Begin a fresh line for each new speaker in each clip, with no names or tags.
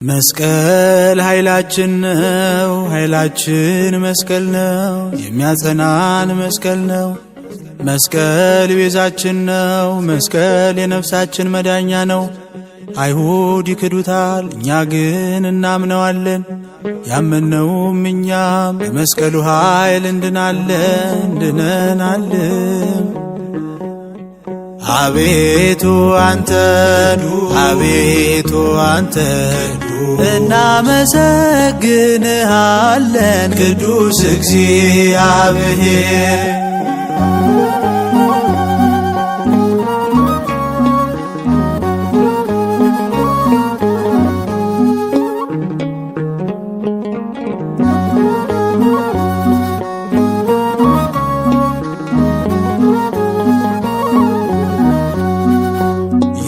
መስቀል ኃይላችን ነው፣ ኃይላችን መስቀል ነው። የሚያጸናን መስቀል ነው። መስቀል ቤዛችን ነው። መስቀል የነፍሳችን መዳኛ ነው። አይሁድ ይክዱታል፣ እኛ ግን እናምነዋለን። ያመነውም እኛም በመስቀሉ ኃይል እንድናለን። አቤቱ አንተን እናመሰግንሃለን ቅዱስ እግዚአብሔር።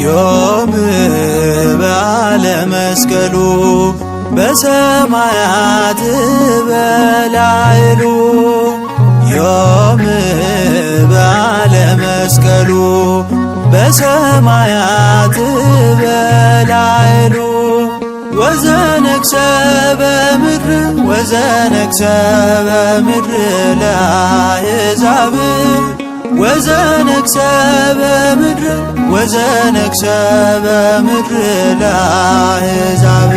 ዮም በዓለ መስቀሉ በሰማያት በላዕሉ። ዮም በዓለ መስቀሉ በሰማያት በላዕሉ። ወዘነግሠ በምድር ለአሕዛብ ወዘነግሠ በምድር ለአሕዛብ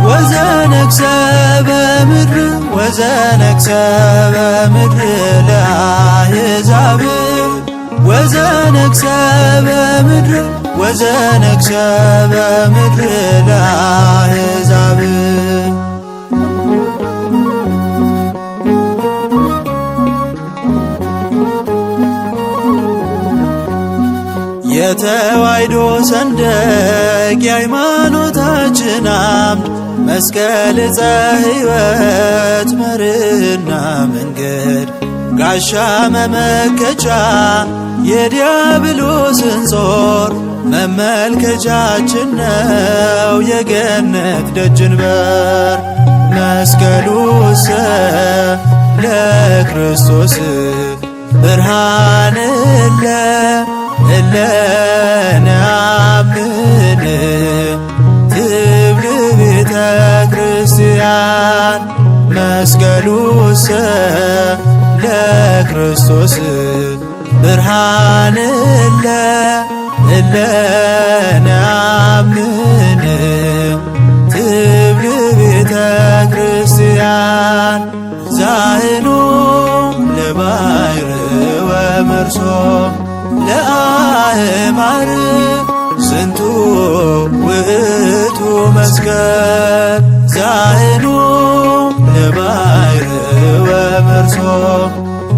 ወዘነግሠ በምድር ለአሕዛብ ወዘነግሠ በምድር ለአሕዛብ። የተዋሕዶ ሰንደቅ የሃይማኖታችን አምድ መስቀል ዕፀ ሕይወት መርህና መንገድ ጋሻ መመከቻ የዲያብሎስን ጾር መመልከቻችን ነው የገነት ደጅን በር። መስቀሉሰ ለክርስቶስ ብርሃን እለነአምን ትብል ቤተ ክርስቲያን። መስቀሉሰ ለክርስቶስ ብርሃን እለነአምን ትብል ቤተ ክርስቲያን። ዛህኑ ለባሕር ወመርሶ ለአእማር ዝንቱ ውእቱ መስቀል። ዛህኑ ለባሕር ወመርሶ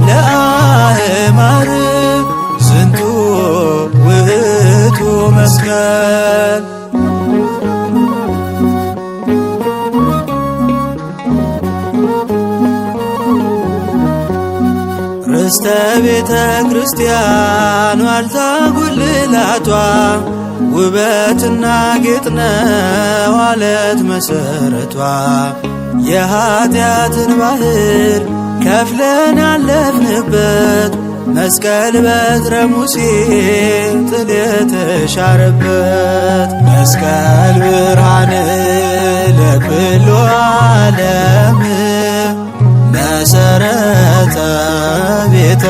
ለአእማር ዝንቱ ውእቱ መስቀል። ርስተ ቤተ ክርስቲያን ዋልታ ጉልላቷ ውበትና ጌጥ ነው ዓለት መሠረቷ። የኀጢአትን ባሕር ከፍለን ያለፍንበት መስቀል በትረ ሙሴ ጥል የተሻረበት። መስቀል ብርሃን ለኩሉ ዓለም መሰረተ ቤተ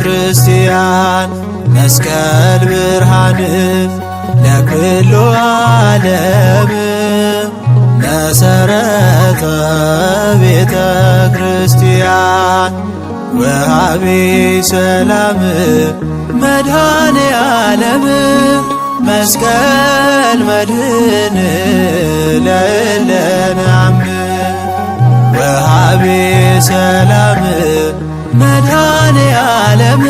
ክርስቲያን። መስቀል ብርሃን ለኩሉ ዓለም መሰረተ ቤተ ክርስቲያን። ወሃቤ ሰላም መድኃኔ ዓለም መስቀል መድህን ለእለነአምን። ወሃቤ ሰላም መድኃኔ ዓለም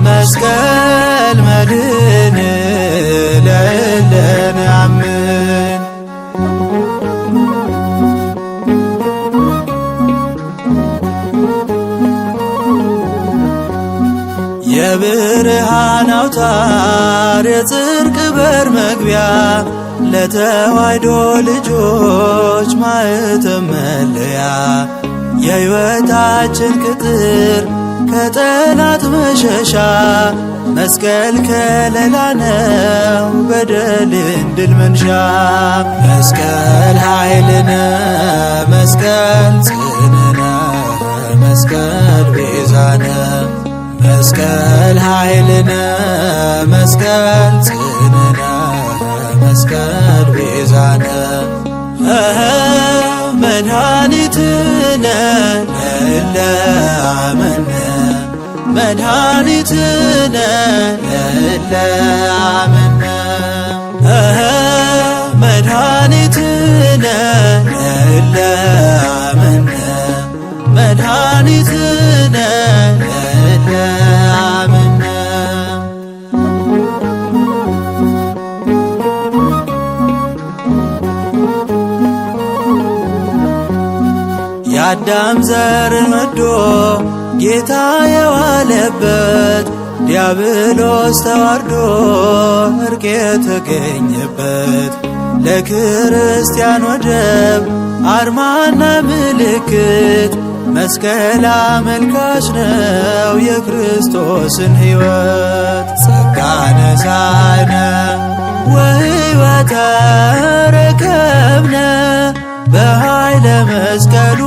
መስቀል መድህን ለእለነአምን። የብርሃን አውታር የጽድቅ በር መግቢያ ለተዋሕዶ ልጆች ማኅተም መለያ የሕይወታችን ቅጥር ከጠላት መሸሻ መስቀል ከለላ ነው በደልን ድል መንሻ። መስቀል ኃይልነ መስቀል ጽንዕነ መስቀል ቤዛነ መስቀል ኃይልነ መስቀል ጽንዕነ መስቀል ቤዛነ መድኃኒትነ ለእለ አመነ መድኃኒትነ ለእለ አመነ መድኃኒትነ ለእለ አመነ መድኃኒትነ ለእለ አመነ። የአዳም ዘርን ወዶ ጌታ የዋለበት ዲያብሎስ ተዋርዶ እርቅ የተገኘበት ለክርስቲያን ወደብ አርማና ምልክት መስቀል አመልካች ነው የክርስቶስን ሕይወት። ጸጋ ነሣእነ ወሕይወተ ረከብነ በኃይለ መስቀሉ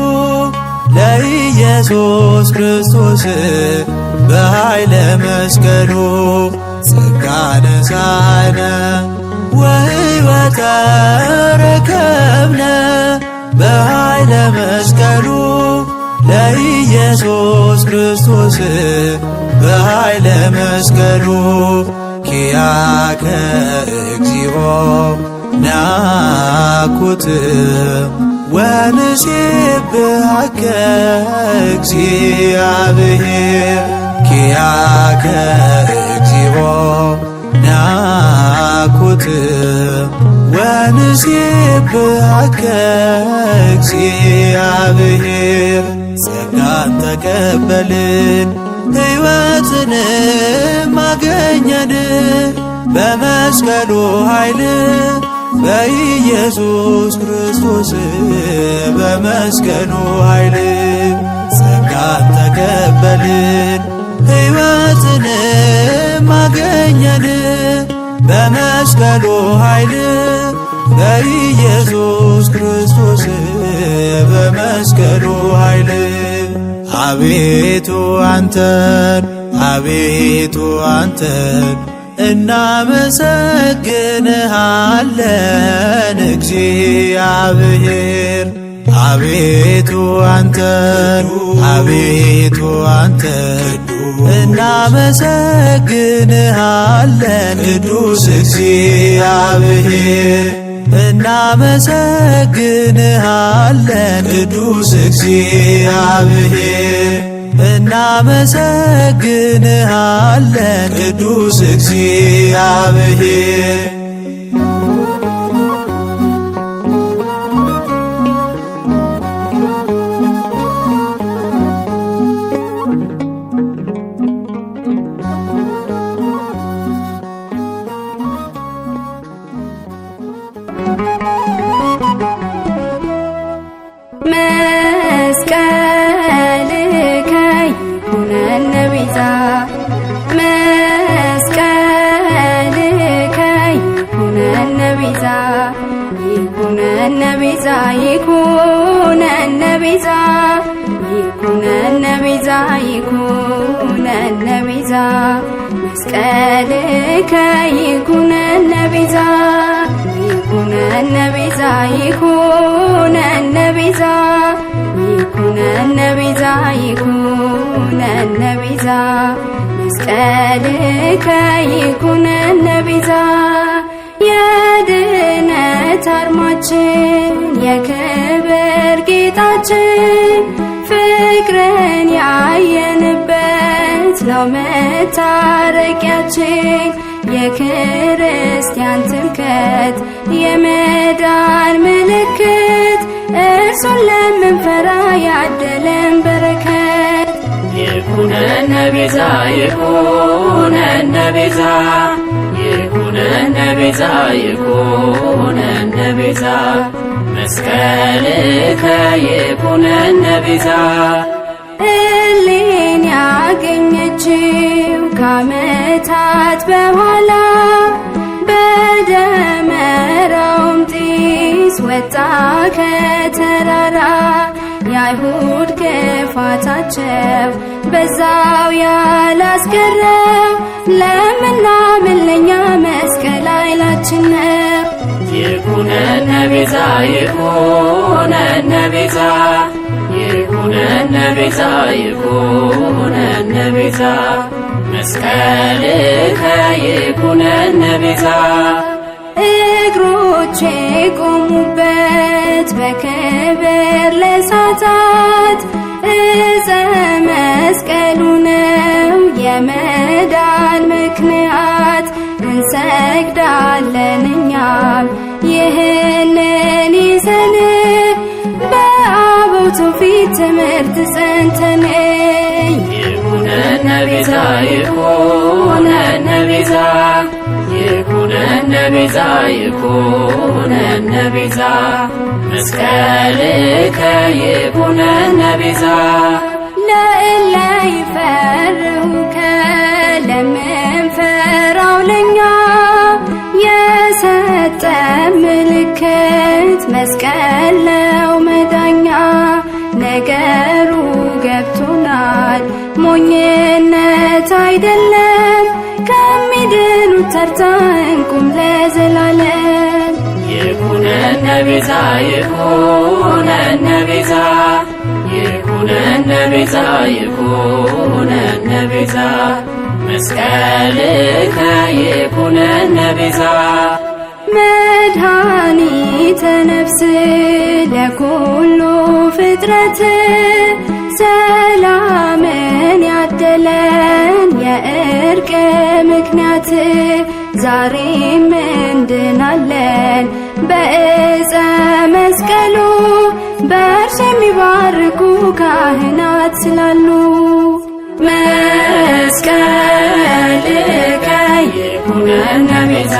ለኢየሱስ ክርስቶስ በኃይለ መስቀሉ። ጸጋ ነሣእነ ወሕይወተ ረከብነ በኃይለ መስቀሉ ለኢየሱስ ክርስቶስ በኃይለ መስቀሉ። ኪያከ እግዚኦ ናኩት ወንሴብሐከ እግዚአብሔር ኪያከ እግዚኦ ናኩት ወንሴብሐከ እግዚአብሔር። ጸጋን ተቀበልን ሕይወትንም አገኘን በመስቀሉ ኃይል በኢየሱስ ክርስቶስ በመስቀሉ ኃይል። ጸጋን ተቀበልን ሕይወትንም አገኘን በመስቀሉ ኃይል በኢየሱስ ክርስቶስ በመስቀሉ ኃይል። አቤቱ አንተን አቤቱ አንተን እናመሰግንሃለን እግዚአብሔር። አቤቱ አንተን አቤቱ አንተን እናመሰግንሃለን ቅዱስ እግዚአብሔር። እናመሰግንሃለን ቅዱስ እግዚአብሔር። እናመሰግንሃለን ቅዱስ እግዚአብሔር።
ይኩነነ ቤዛ ይኩነነ ቤዛ ይኩነነ ቤዛ ይኩነነ ቤዛ መስቀልከ ይኩነነ ቤዛ ይኩነነ ቤዛ ይኩነነ ቤዛ ይኩነነ ቤዛ ይኩነነ ቤዛ መስቀልከ ይኩነነ ቤዛ የድነት አርማችን የክብር ጌጣችን ፍቅርን ያየንበት ነው መታረቂያችን የክርስቲያን ትምክህት የመዳን ምልክት እርሱን ለምንፈራ ያደለን በረከት
ይኩነነ ቤዛ ይኩነነ ቤዛ ይኩነነ ቤዛ ይኩነነ ቤዛ መስቀልከ ይኩነነ ቤዛ
እሌን ከዓመታት በኋላ በደመራውም ጢስ ወጣ ከተራራ የአይሁድ ክፋታቸው በዛው ያላስቀረው ለምናምን ለኛ መስቀል ኃይላችን ነው።
ይኩነነ ቤዛ ይኩነነ ቤዛ ይኩነነ ቤዛ ይኩነነ ቤዛ መስቀልከ ይኩነነ ቤዛ
እግሮቼ ቆሙበት በክብር ለሳታት እፀ መስቀሉ ነው የመዳን ምክንያት። እንሰግዳለን እኛም ይህንን ይዘን በአበው ትውፊት ትምህርት ጸንተን
ይኩነነ ቤዛ ይኩነነ ቤዛ ይኩነነ ቤዛ ይኩነነ ቤዛ መስቀልከ ይኩነነ ቤዛ
ለእለ ይፈርሁከ ለምንፈራው ለኛ የሰጠ ምልክት መስቀል ነው መዳኛ። ነገሩ ገብቶናል ሞኝነት አይደለም ከሚድኑት ተርታ እንቁም ለዘላለም።
ይኩነነ ቤዛ ይኩነነ ቤዛ ይኩነነ ቤዛ ይኩነነ ቤዛ መስቀልከ ይኩነነ ቤዛ
መድኃኒተ ነፍስ ለኩሉ ፍጥረት ሰላምን ያደለን የእርቅ ምክንያት ዛሬም እንድናለን በእፀ መስቀሉ በእርሱ የሚባርኩ ካህናት ስላሉ። መስቀልከ ይኩነነ ቤዛ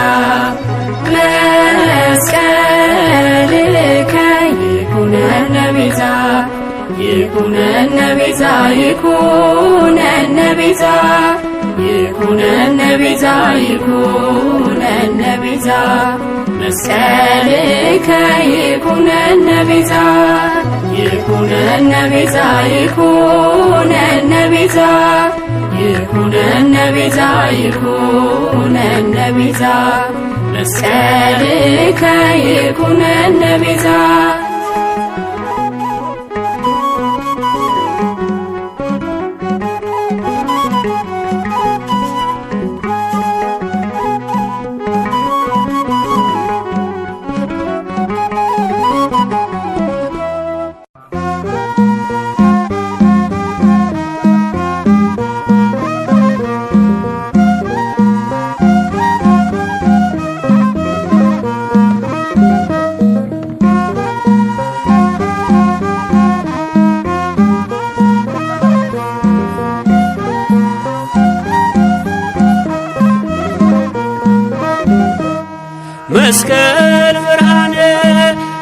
መስቀልከ ይኩነነ ቤዛ ይኩነነ ቤዛ ይኩነነ ቤዛ ይኩነነ ቤዛ ይኩነነ ቤዛ መስቀልከ ይኩነነ ቤዛ ይኩነነ ቤዛ ይኩነነ ቤዛ ይኩነነ ቤዛ ይኩነነ ቤዛ መስቀልከ ይኩነነ ቤዛ
መስቀል ብርሃነ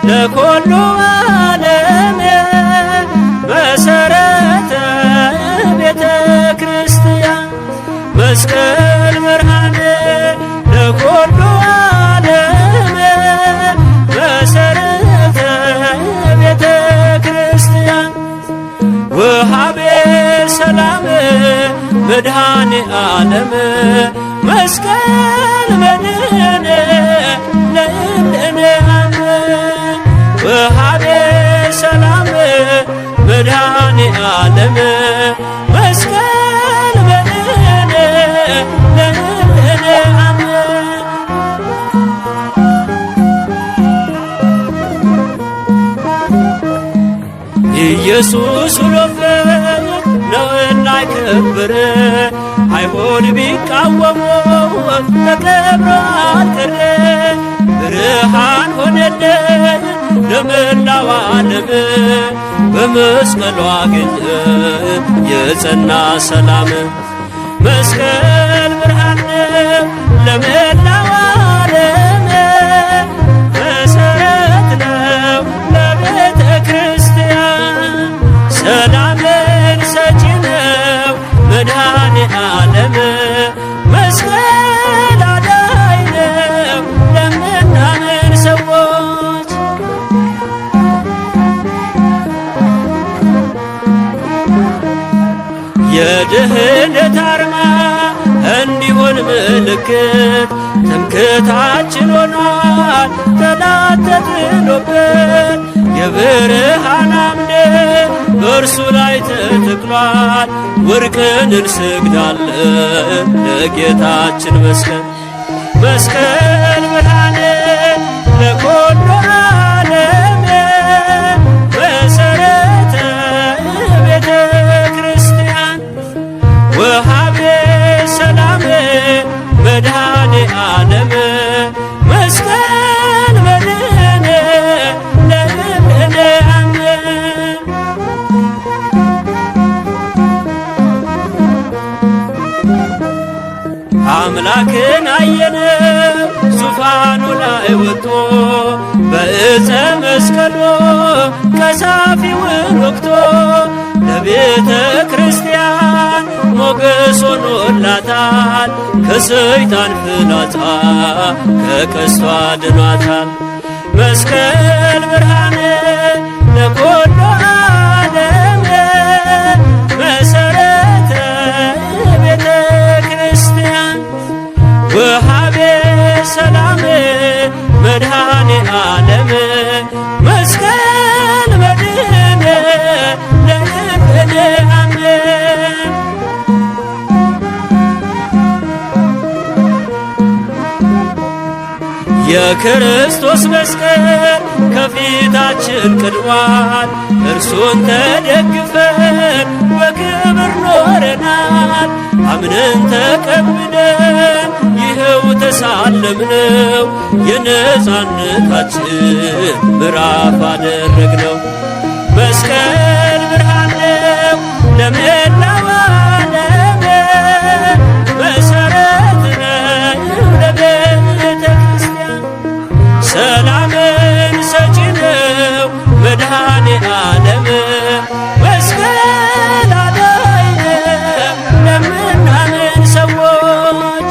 ለኩሉ ዓለም መሰረተ ቤተ ክርስቲያን መስቀል ብርሃነ ለኩሉ ዓለም መሰረተ ቤተ ክርስቲያን ወሃቤ ሰላም መድኃኔ ዓለም መስቀል መድኃኔ ለእምነትነ ወሃቤ ሰላም መድኃኔ ዓለም መስቀል መድኃኔ ለእምነትነ ኢየሱስ ሎፈኝ ነውና ይከብር አይሁድ ቢቃወሙ ተከብሮ አልቀረ ብርሃን ሆነልን ለመላው ዓለም በመስቀሉ አገኘ የጸና ሰላም መስቀል ብርሃን ለመላው ዓለም መሰረት ነው ለቤተ ክርስቲያን ሰላምን ሰጪ ነው መድኃኔ ዓለም የድህነት አርማ እንዲሆን ምልክት ትምክህታችን ሆኗል ጠላት ተጥሎበት። የብርሃን አምድ በእርሱ ላይ ተተክሏል። ወርቅን እንሰግዳለን ለጌታችን መስቀል። መስቀል ብርሃን ለኩሉ ዓለም መሰረተ ቤተ ክርስቲያን ወሃቤ ሰላም መድኃኔ ዓለም መስቀል መድኃኔ ለእምነ አምን አምላክን አየነው ዙፋኑ ላይ ወጥቶ በዕፀ መስቀሉ ቀሳፊውን ወግቶ ለቤተ ክርስቲያን ሞገስ ሆኖላታል። ከሰይጣን ፍላጻ ከቀስቷ ድኗታል። መስቀል ብርሃን ለኩሉ ዓለም መሰረተ ቤተ ክርስቲያን ወሃቤ ሰላም መድኃኔ ዓለም መስቀል መድኃኔ ለእምነ አምን የክርስቶስ መስቀል ከፊታችን ቀድሟል። እርሱን ተደግፈን በክብር ኖረናል። አምነን ተቀብለን ይኸው ተሳለምነው። የነጻነታችን ምዕራፍ አደረግነው። መስቀል ብርሃን ነው ለመላው ዓለም መሰረት ነው ለቤተ ክርስቲያን ሰላምን ሰጪ ነው መድኃኔ ዓለም መስቀል አዳኝ ለምናምን ሰዎች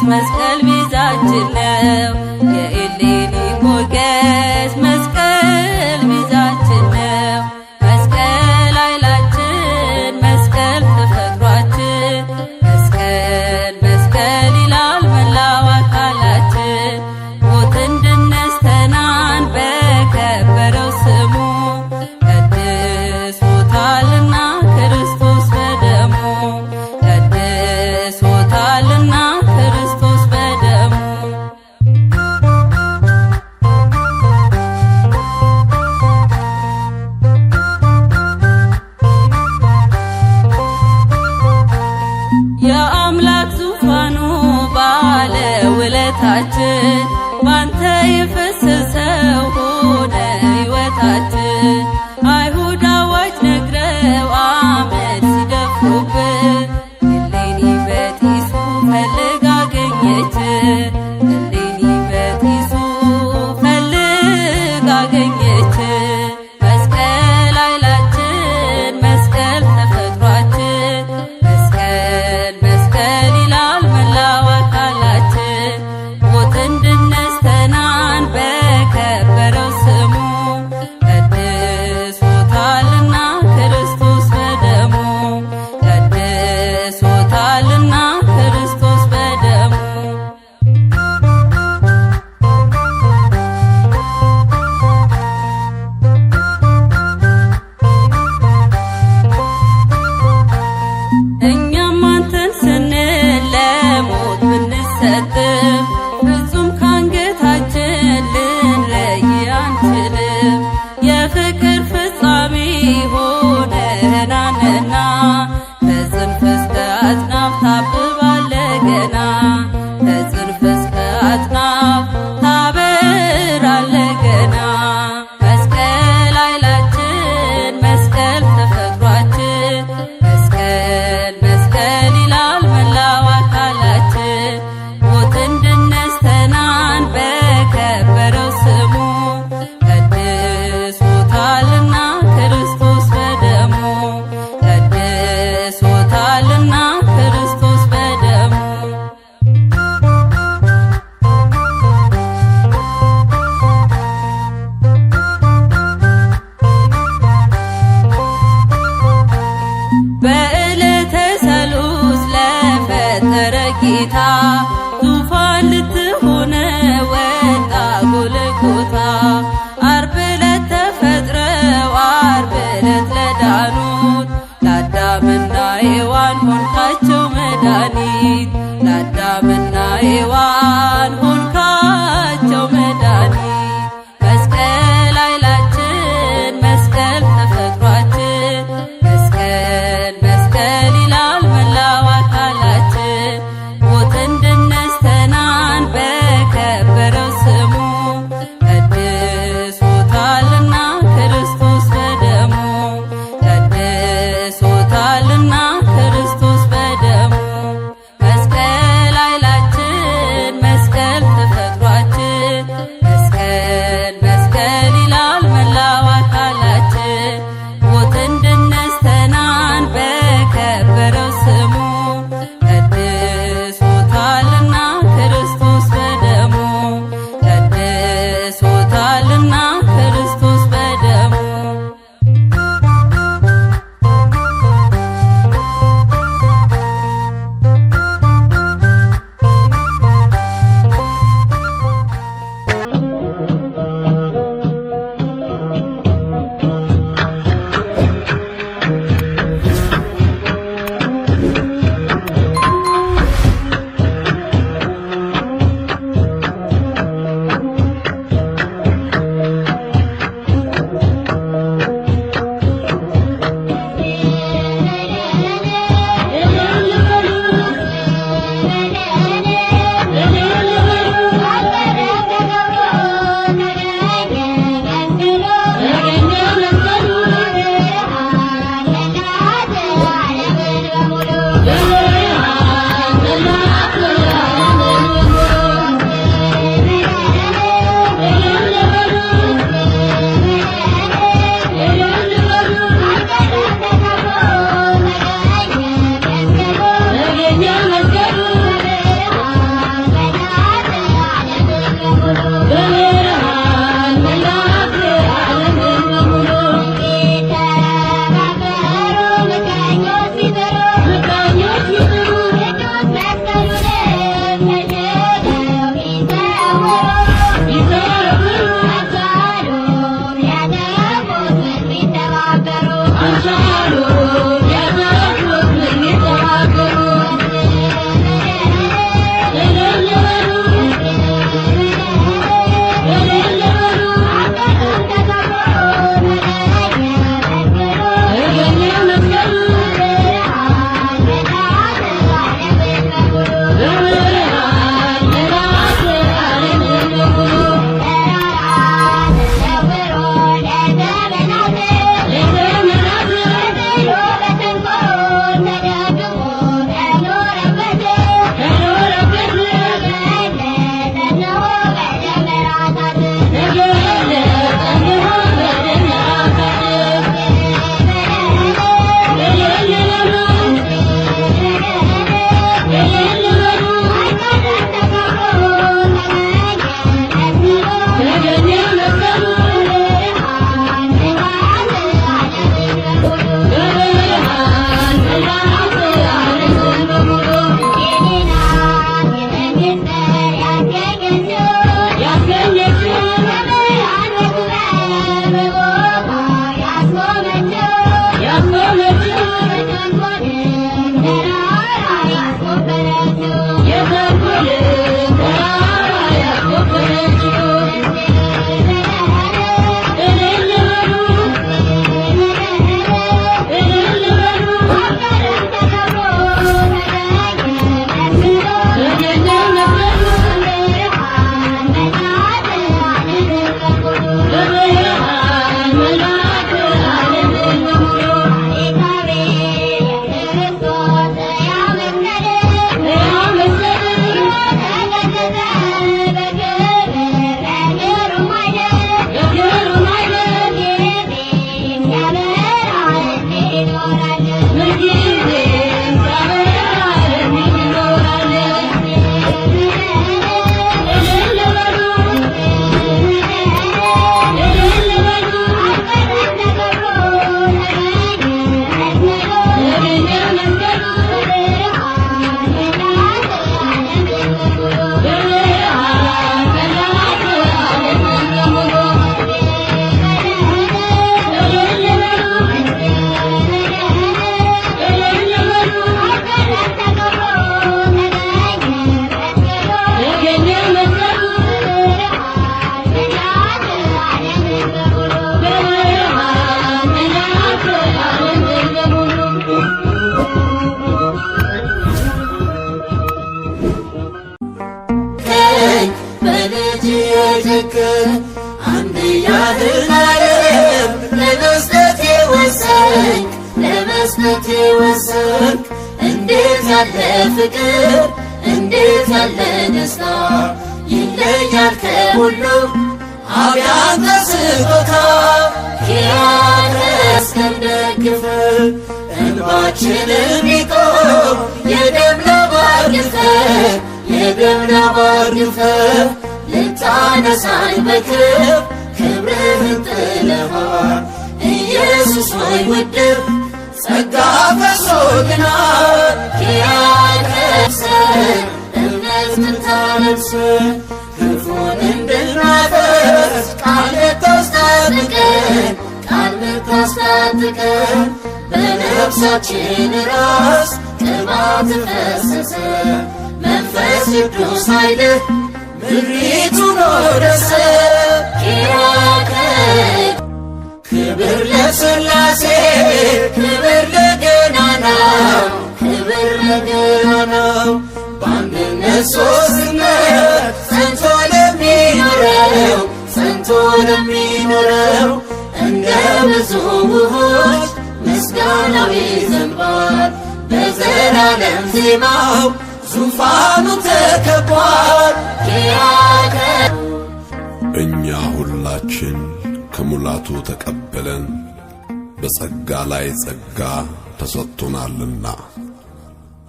መስቀል ቤዛችን ነው። የኤሌኒ ሞገስ መስቀል ቤዛችን ነው። መስቀል ኃይላችን፣ መስቀል ተፈጥሯችን፣ መስቀል መስቀል ይላል መላው አካላችን። ሞትን ድል ነስተናል በከበረው ስሙ ቀድሶታልና ክርስቶስ በደሙ ቀድሶታልና ክርስቶስ በደሙ የአምላክ ዙፋኑ ባለ ውለታችን ባንተ የፈሰሰው
ጌታ ዙፋን ልትሆነ ወጣ ጎልጎታ። ዓርብ ዕለት ተፈጥረው ዓርብ ዕለት ለዳኑት ለአዳምና ሔዋን ሆንካቸው መድኃኒት ለአዳምና ሔዋን ሆንካቸው መድኃኒት። መስቀል ኃይላችን መስቀል ተፈጥሯችን መስቀል መስቀል ይላል መላው አካላችን። ሞትን ድል ነስተናል በከበረው ስሙ ቀድሶታልና ክርስቶስ በደሙ ቀድሶታልና ክርስቶስ በደሙ። መስቀል ኃይላችን መስቀል ተፈጥሯችን መስቀል መስቀል ይላል መላው አካላችን። ሞትን ድል ነስተናል በከበረው ስሙ ቀድሶታልና ክርስቶስ በደሙ ቀድሶታልና ክርስቶስ በደሙ።
ምስክር አንድያህን ዓለም ለመስጠት የወሰንክ ለመስጠት የወሰንክ እንዴት ያለ ፍቅር እንዴት ያለ ደስታ ይለያል ከሁሉ አብ ያንተ ስጦታ ኪያነ እስከንደግፍ እንባችንን ቢቆም የደም ላብ አርግፈህ የደም ላብ አርግፈህ ልታነሳኝ በክብር ክብርህን ጥለሃል ኢየሱስ ሆይ ውድብ ጸጋ ፈሶልናል ኪያነ እምነት ምንታለብስ ክፉን እንድናፈርስ ቃል ምታስታጥቀን ቃል ምታስታጥቀን በነፍሳችን ራስ ቅባት ፈሰሰ መንፈስ ቅዱስ ኃይልህ ምድሪቱን ወረሰ ኪያከ ክብር ለሥላሴ ክብር ለገናናው ክብር ለገናናው በአንድነት ሦስትነት ጸንቶ ለሚኖረው ጸንቶ ለሚኖረው እንደ ብዙ ውኆች ምስጋናው ይዘንባል በዘላለም ዜማው ዙፋኑ ተከቧል ኪያከ
እኛ ሁላችን ከሙላቱ ተቀበለን በጸጋ ላይ ጸጋ ተሰጥቶናልና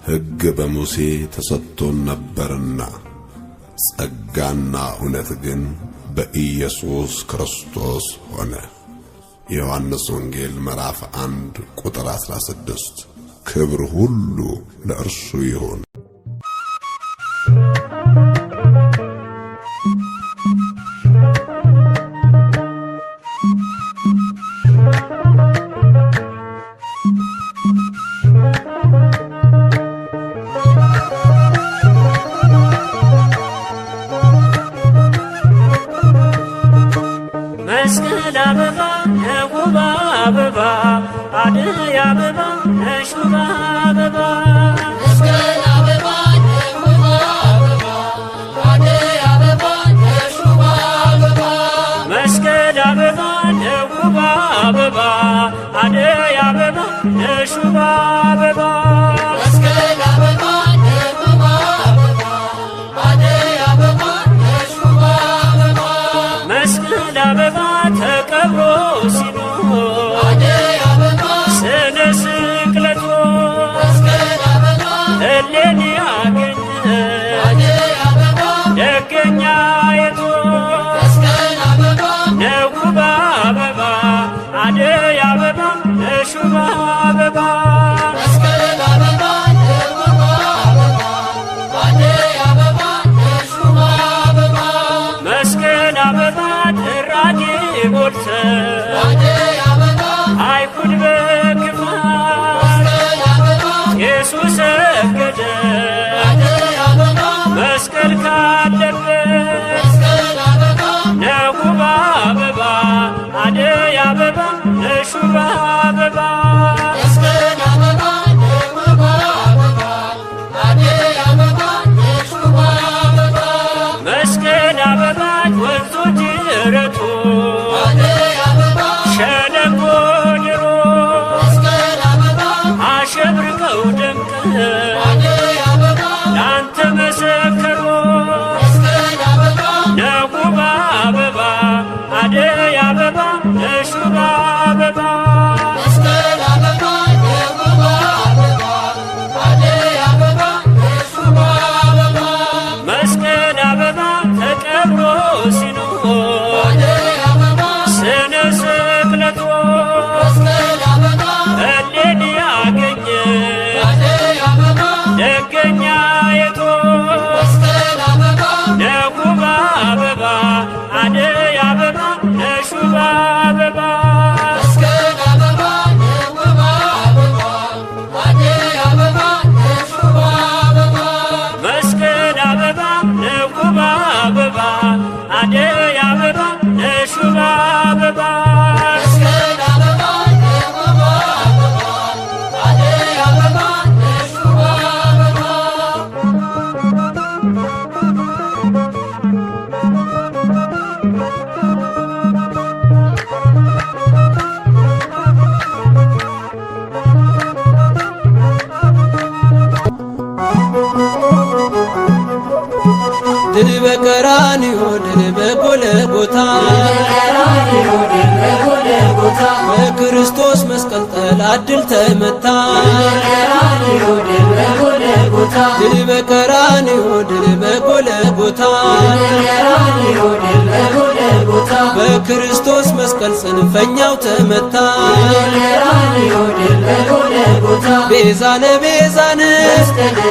ሕግ በሙሴ ተሰጥቶን ነበርና ጸጋና እውነት ግን በኢየሱስ ክርስቶስ ሆነ። የዮሐንስ ወንጌል ምዕራፍ 1 ቁጥር 16። ክብር ሁሉ ለእርሱ ይሁን።
መስቀል አበባ ነውብ አበባ አደይ አበባ ነሹባ አበባ
መስቀል አበባ ነውብ አበባ አደይ አበባ ነሹባ አበባ
መስቀል አበባ ነውብ አበባ አደይ አበባ ነሹባ አበባ
መስቀል አበባ ነውብ አበባ አደይ አበባ ነሹባ አበባ
መስቀል አበባ ተቀብሮ ሲኖር
አደይ አበባ
ስለ ስቅለቱ
መስቀል አበባ
እሌኒ አገኘ
አደይ አበባ
ደገኛ የቱ
መስቀል አበባ
ነውብ አበባ አደይ አበባ ነሹባ አበባ
መስቀል አበባ ነውብ አበባ አደይ አበባ ነሹባ አበባ
መስቀል አበባ ድራጌ ሞልተ
አደይ አበባ
አይሁድ በክፋት
መስቀል አበባ
ኢየሱስ ሰገደ
አደይ አበባ
መስቀል ካለበት
መስቀል አበባ
ነውብ አበባ አደይ አበባ ነሹባ አበባ
መስቀል አበባ ነውብ አበባ አደይ አበባ ነሹባ አበባ
መስቀል አበባ ወንዞ ጅረቱ
አደይ
ድል በቀራንዮ ድል በጎልጎታ በክርስቶስ መስቀል ጠላት ድል ተመታ ድል በቀራንዮ ድል በጎልጎታ በክርስቶስ መስቀል ጽንፈኛው ተመታ ቤዛነ ቤዛነ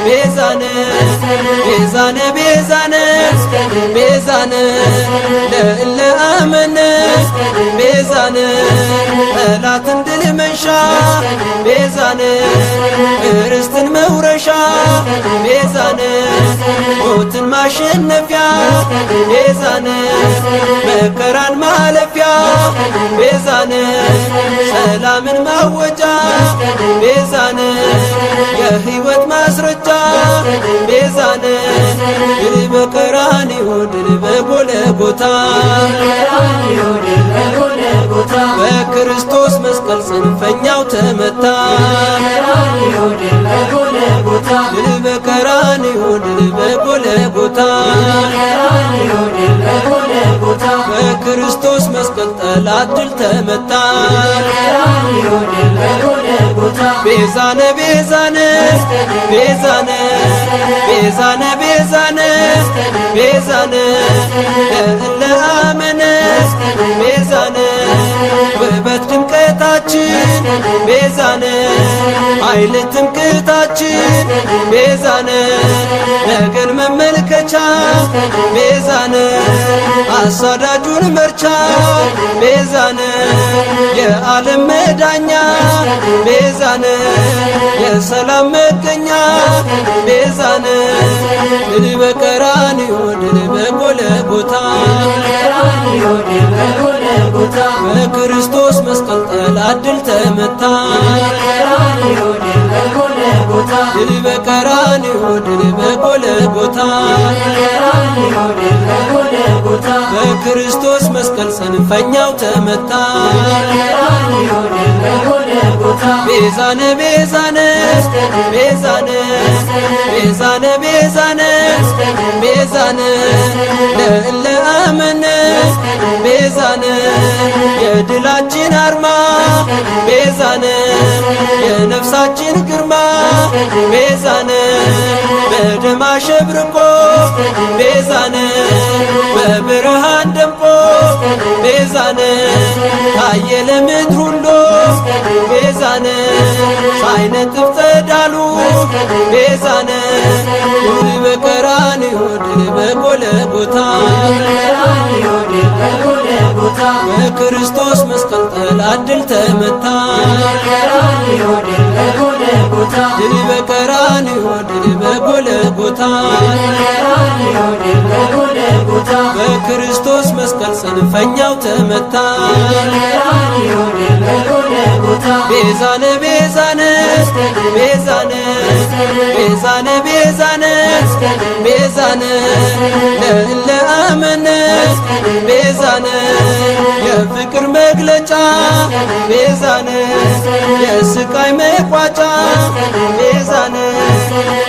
ቤዛነ ቤዛነ ቤዛነ ቤዛነ ለእለ አመነ ቤዛነ ጠላትን ድል መንሻ ቤዛነ ርስትን መውረሻ ቤዛነ ሞትን ማሸነፊያ ቤዛነ መከራን ማለፊያ ቤዛነ ሰላምን ማወጃ ቤዛነ የሕይወት ማስረጃ ቤዛነ ድል በቀራንዮ ድል በጎልጎታ በክርስቶስ መስቀል ጽንፈኛው ተመታ ድል በቀራንዮ ድል በጎልጎታ በክርስቶስ መስቀል ጠላት ድል ተመታ ቤዛነ ቤዛነ ቤዛነ ቤዛነ ቤዛነ ቤዛነ ለእለ አመነ ቤዛነ ውበት ድምቀታችን ቤዛነ ኃይል ትምክህታችን ቤዛነ ነገን መመልከቻ ቤዛነ አሳዳጁን መርቻ ቤዛነ የዓለም መዳኛ ቤዛነ የሰላም መገኛ ቤዛነ ድል በቀራንዮ ድል በጎልጎታ በክርስቶስ መስቀል ጠላት ድል ተመታ ድል በቀራንዮ ድል በጎልጎታ በክርስቶስ መስቀል ጽንፈኛው ተመታ ቤዛነ ቤዛነ ቤዛነ ቤዛነ ቤዛነ ቤዛነ ለእለ አመነ ቤዛነ የድላችን አርማ ቤዛነ የነፍሳችን ግርማ ቤዛነ በደም አሸብርቆ ቤዛነ በብርሃን ደምቆ ቤዛነ ታየ ለምድር ሁሉ ቤዛነ ሳይነጥፍ ጸዳሉ ቤዛነ ድል በቀራንዮ ድል በጎልጎታ በክርስቶስ መስቀል ጠላት ድል ተመታ ድል በቀራንዮ ድል በጎልጎታ በክርስቶስ መስቀል ጽንፈኛው ተመታ ቤዛነ ቤዛነ ቤዛነ ቤዛነ ቤዛነ ቤዛነ ለእለ አመነ ቤዛነ የፍቅር መግለጫ ቤዛነ የስቃይ መቋጫ ቤዛነ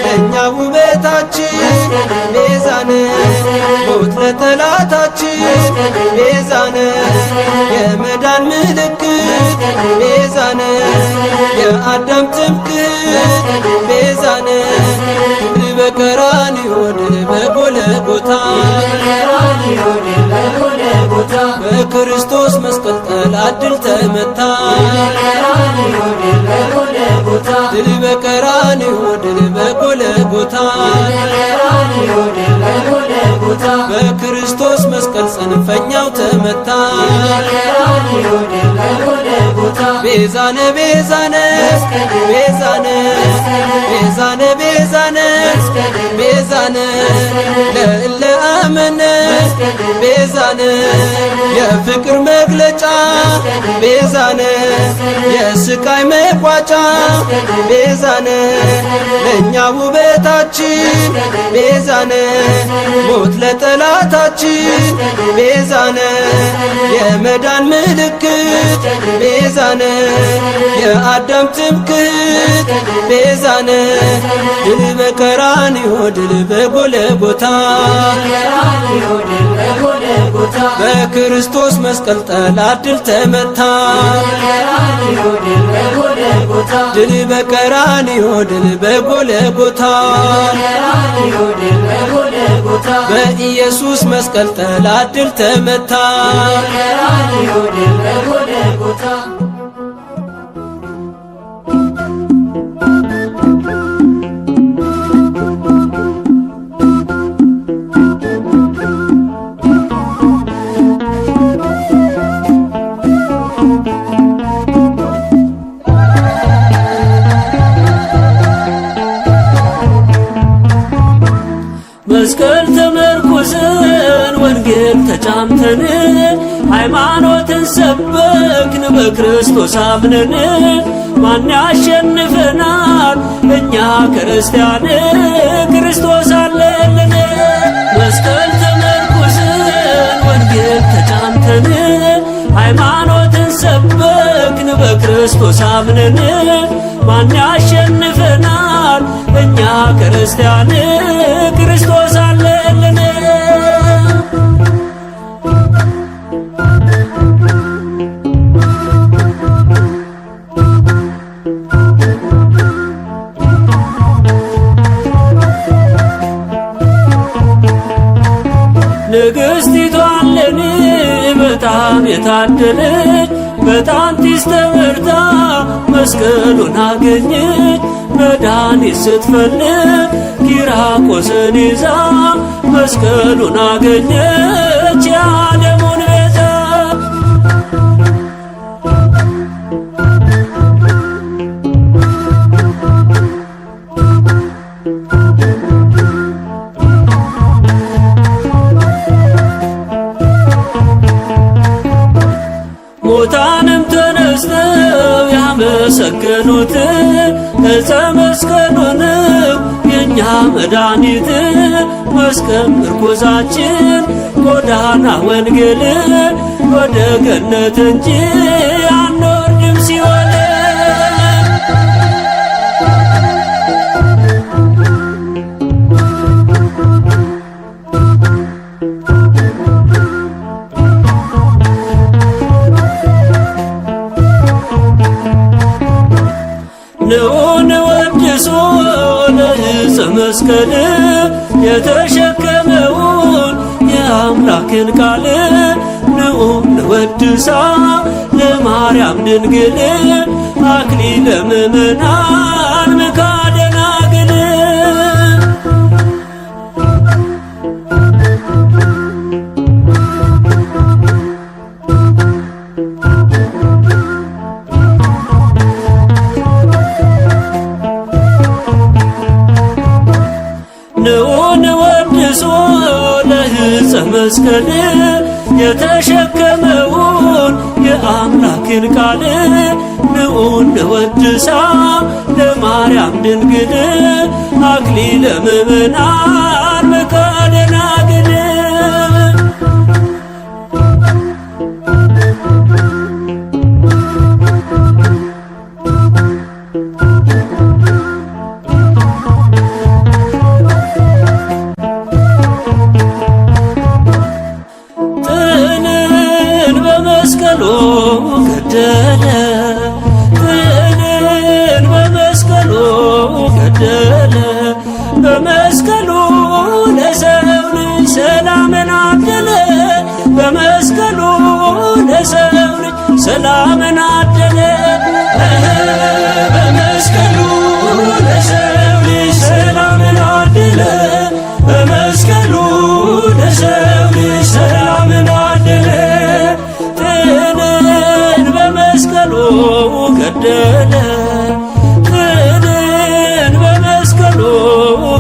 ለእኛ ውበታችን ቤዛነ ሞት ለጠላታችን ቤዛነ የመዳን ምልክት ቤዛነ የአዳም ትምክህት ቤዛነ ድል በቀራንዮ ድል በጎልጎታ በክርስቶስ መስቀል ጠላት ድል ተመታ ድል በቀራንዮ ድል በጎልጎታ በክርስቶስ መስቀል ጽንፈኛው ተመታ ቤዛነ ቤዛነ ቤዛነ ቤዛነ ቤዛነ ቤዛነ ለእለ አመነ ቤዛነ የፍቅር መግለጫ ቤዛነ የስቃይ መቋጫ ቤዛነ ለእኛ ውበታችን ቤዛነ ሞት ለጠላታችን ቤዛነ የመዳን ምልክት ቤዛነ የአዳም ትምክህት ቤዛነ ድል በቀራንዮ ድል በጎልጎታ በክርስቶስ መስቀል ጠላት ድል ተመታ ድል በቀራንዮ ድል በጎልጎታ በኢየሱስ መስቀል ጠላት ድል ተመታ
መስቀል ተመርኩዘን ወንጌል ተጫምተን ሃይማኖትን ሰበክን በክርስቶስ አምነን ማን ያሸንፈናል እኛ ክርስቲያን ክርስቶስ አለልን። መስቀል ተመርኩዘን ወንጌል ተጫምተን ሃይማኖትን ሰበክን በክርስቶስ አምነን ማን ያሸንፈናል እኛ ክርስቲያን ክርስቶስ አለልን። ንግሥቲቷን ለኔ በጣም የታደለች በጣንቲስ ተመርታ መስቀሉን አገኘች። መድኃኒት ስትፈልግ ኪራቆስን ይዛ መስቀሉን አገኘች የዓለሙን ቤዛ። ሙታንም ተነስተው ያመሰገኑት ዕፀ መስቀሉንም የእኛ መድኃኒት መስቀል ምርኩዛችን ጎዳና ወንጌል ወደ ገነት እንጂ አንወርድም ሲኦል። ንዑን ወድሶ ለዕፀ መስቀል የተሸከመውን የአምላክን ቃል ንዑን ወድሳ ለማርያም ድንግል አክሊለ ምእመናን ምካደ ደናግል። ንዑን ወድሶ ለዕፀ መስቀል የተሸከመውን የአምላክን ቃል ንዑን ወድሳ ለማርያም ድንግል አክሊለ ምእመናን ምካደ ደናግል። ገደለ ጥልን በመስቀሉ ገደለ በመስቀሉ ለሰው ልጅ ሰላምን አደለ በመስቀሉ ለሰው ልጅ ሰላምን አደለ በመስቀሉ ለሰው ልጅ ሰላምን አደለ በመስቀሉ ለሰው ልጅ ሰላምን አደለ በመስቀሉ ገደለ ጥልን በመስቀሉ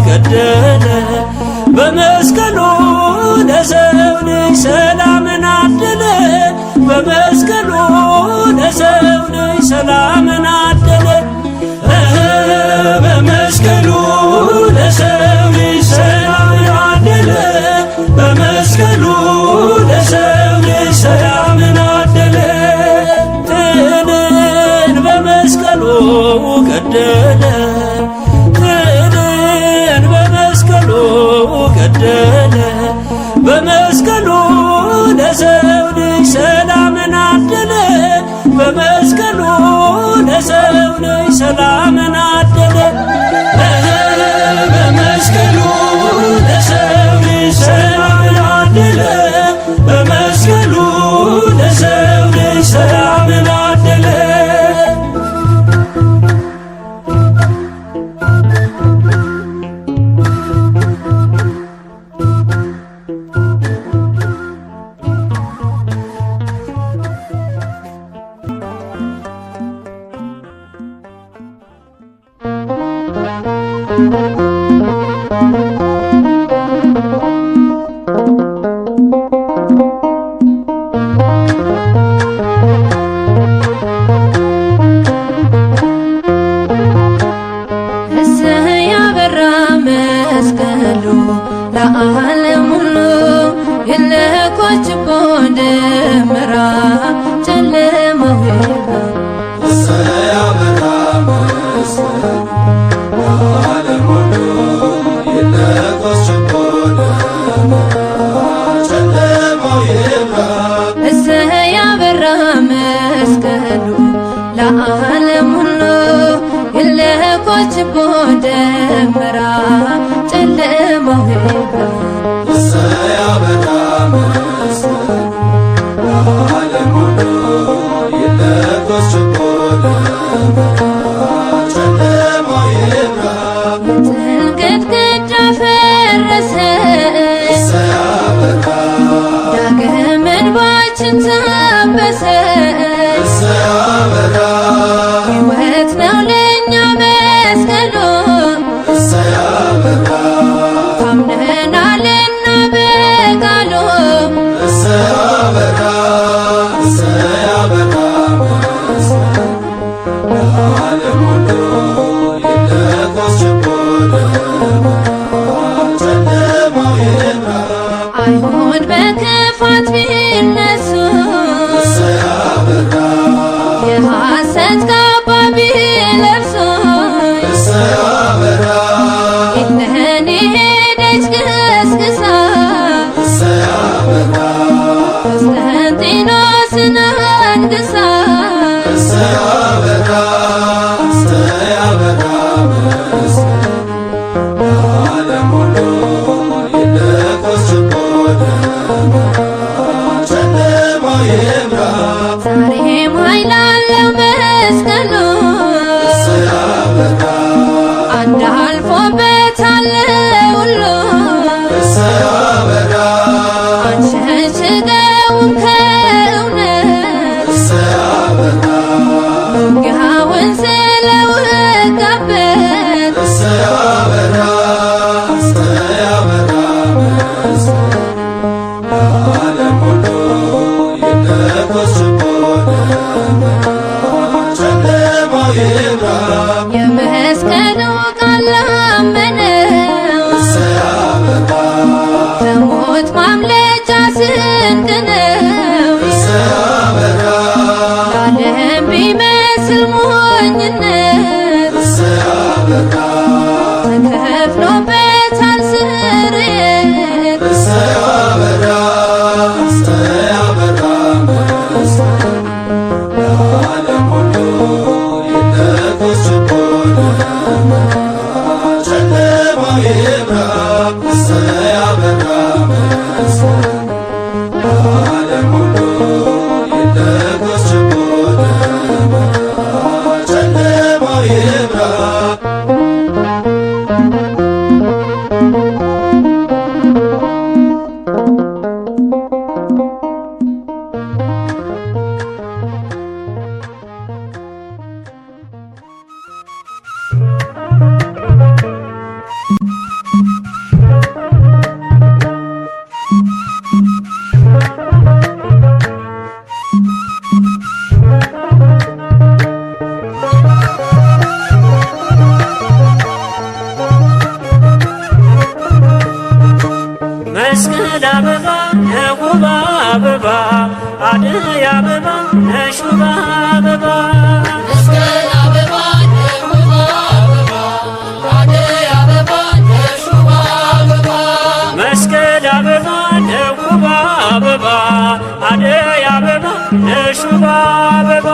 ገደለ በመስቀሉ ለሰው ልጅ ሰላምን አደለ በመስቀሉ ለሰው ልጅ ሰላምን አደለ በመስቀሉ ለሰው ልጅ ሰላምን አደለ በመስቀሉ ለሰው ልጅ ሰላምን አደለ ጥልን በመስቀሉ ገደለ ጥልን በመስቀሉ ገደለ በመስቀሉ ለሰው ልጅ ሰላምን አደለ በመስቀሉ ለሰው ልጅ ሰላምን አደለ በመስቀሉ ለሰው ልጅ ሰላምን አደለ በመስቀሉ ለሰው ልጅ ሰላምን አደለ
ለዓለም ሁሉ የለኮችቦ ደመራ ጨለማው ይብራ
እሰይ አበራ መስቀሉ ለዓለም ሁሉ የለኮችቦ ደመራ ጨለማው ይብራ
እሰይ አበራ መስቀሉ ለዓለም ሁሉ የለኮችቦ ደመራ ጨለማው ይብራ
እሰይ አበራ መስቀሉ ለዓለም ሁሉ የለኮችቦ ደመራ ጨለማው ይብራ
ጥልቅ ግድግዳ ፈረሰ
እሰይ አበራ
ዳግም እንባችን ታበሰ
እሰይ አበራ
ሕይወት ነው ለእኛ መስቀሉ
እሰይ አበራ
ታምነናልና በቃሉ
እሰይ አበራ እሰይ አበራ መስቀሉ ለዓለም ሁሉ የለኮችቦ ደመራ ጨለማው ይብራ
አይሁድ በክፋት ቢነሱ
እሰይ አበራ
የሐሰት ካባ ቢለብሱ
እሰይ አበራ
እነኒ ሄደች ገስግሳ
እሰይ አበራ
ቆስጠንጢኖስን አንግሳ
እሰይ አበራ እሰይ አበራ መስቀሉ ለዓለም ሁሉ የለኮችቦ ደመራ ጨለማው ይብራ
ዛሬም ኃይል አለው መስቀሉ
እሰይ አበራ
አንድ አልፎበታል ሁሉ
እሰይ አበራ
አንሸሽገውም ከእውነት
እሰይ አበራ
ውጊያውን ስለወጋበት
እሰይ አበራ እሰይ አበራ መስቀሉ ለዓለም ሁሉ የለኮችቦ ደመራ ጨለማው ይብራ
የመስቀሉ ቃል ላመነው
እሰይ አበራ
ከሞት ማምለጫ ስንቅ ነው
እሰይ አበራ
ለዓለም ቢመስል ሞኝነት
እሰይ አበራ
ተከፍሎበታል ስርየት
እሰይ አበራ እሰይ አበራ መስቀሉ ለዓለም ሁሉ የለኮችቦ ደመራ
መስቀል አበባ የውብ አበባ አደይ አበባ የሹባ አበባ
መስቀል አበባ የውብ አበባ አደይ አበባ የሹባ አበባ
መስቀል አበባ የውብ አበባ አደይ አበባ የሹባ አበባ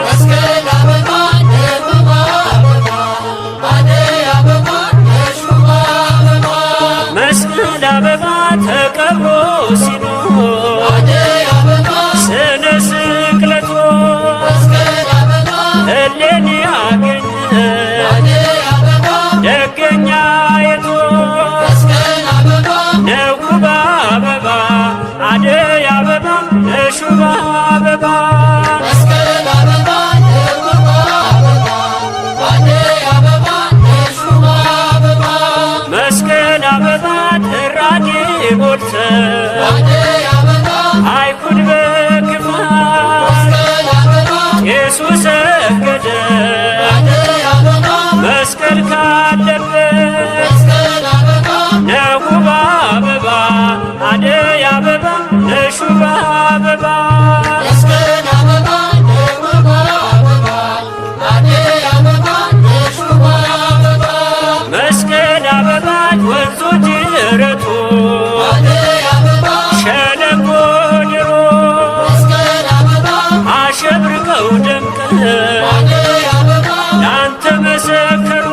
መስቀል አበባ የውብ አበባ አደይ አበባ የሹባ አበባ
መስቀል አበባ ተቀብሮ ሲኖር
አደይ አበባ
ስነ ስቅለቱ
መስቀል አበባ
እሌኒ ያገኘ
አደይ አበባ
ደገኛ የቶ
መስቀል አበባ
የውብ አበባ አደይ አበባ የሹባ አበባ
መስቀል አበባ የውብ አበባ አደይ አበባ የሹባ አበባ
መስቀል አበባ ጥራጌ ሞልተ
አደይ አበባ
አይሁድ በክፋት
መስቀል አበባ
ቄሱ ሰገደ
አደይ አበባ
መስቀል ካለበት
መስቀል አበባ
የውብ አበባ አደይ አበባ የሹባ አበባ
መስቀል አበባ የውብ አበባ አደይ አበባ የሹባ አበባ
መስቀል አበባ ወንዙ ጅረቱ
አደይ አበባ
ሸለቆ ድሮ
መስቀል አበባ
አሸብርቀው ደምቀ
አደይ አበባ
ላንተ መሰከሮ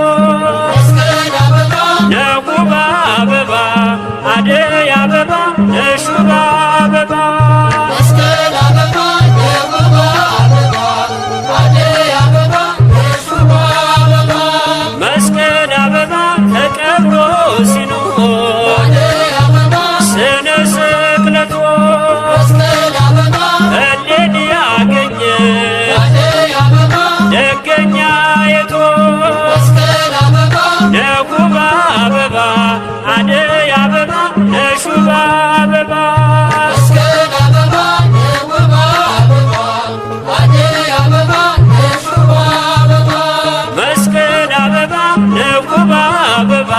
መስቀል አበባ
የውብ አበባ አደይ አበባ የሹባ አበባ
መስቀል አበባ የውብ አበባ አደይ አበባ የሹባ አበባ
መስቀል አበባ ተቀብሮ ሲኖር
አደይ አበባ
ስነ ስቅለቱ
መስቀል አበባ
እሌኒ ያገኘ
አደይ አበባ
ደገኛ የቶ
መስቀል አበባ
የውብ አበባ አደይ አበባ የሹባ አበባ
መስቀል አበባ የውብ አበባ አደይ አበባ የሹባ አበባ
መስቀል አበባ የውብ አበባ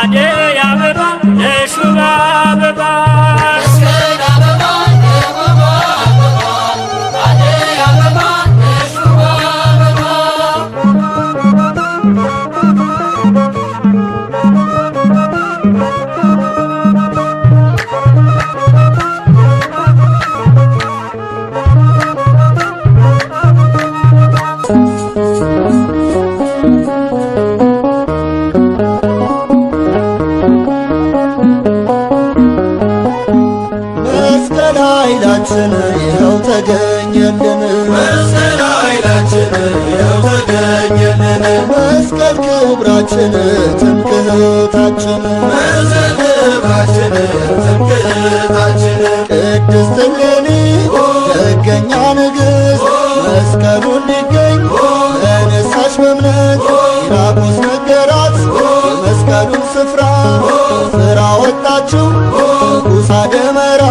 አደይ አበባ የሹባ አበባ
መስቀል አበባ የውብ አበባ አደይ አበባ የሹባ አበባ
መስቀል ኃይላችን ይኸው ተገኘልን
መስቀል ኃይላችን ይኸው ተገኘልን
መስቀል ክብራችን ትምክህታችን
መስቀል ክብራችን ትምክህታችን
ቅድስት እሌኒ ደገኛ ንግሥት መስቀሉ እንዲገኝ ተነሳሽ በእምነት ቂራቆስ ነገራት የመስቀሉን ስፍራ ስራ ወጣችው ንጉሣ ደመራ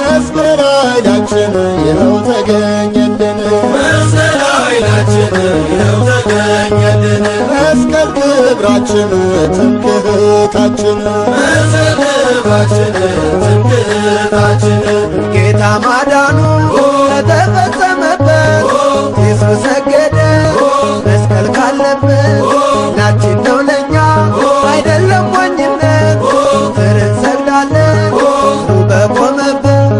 መስቀል ኃይላችን ይኸው ተገኘልን
መስቀል ኃይላችን ይኸው ተገኘልን
መስቀል ክብራችን ትምክህታችን
መስቀል ክብራችን ትምክህታችን
ጌታ ማዳኑ ከተፈጸመበት ኢየሱስ ሰገደ መስቀል ካለበት ናችን ነው ለኛ አይደለም ሞኝነት ፍርን ሰግዳለን በቆመበት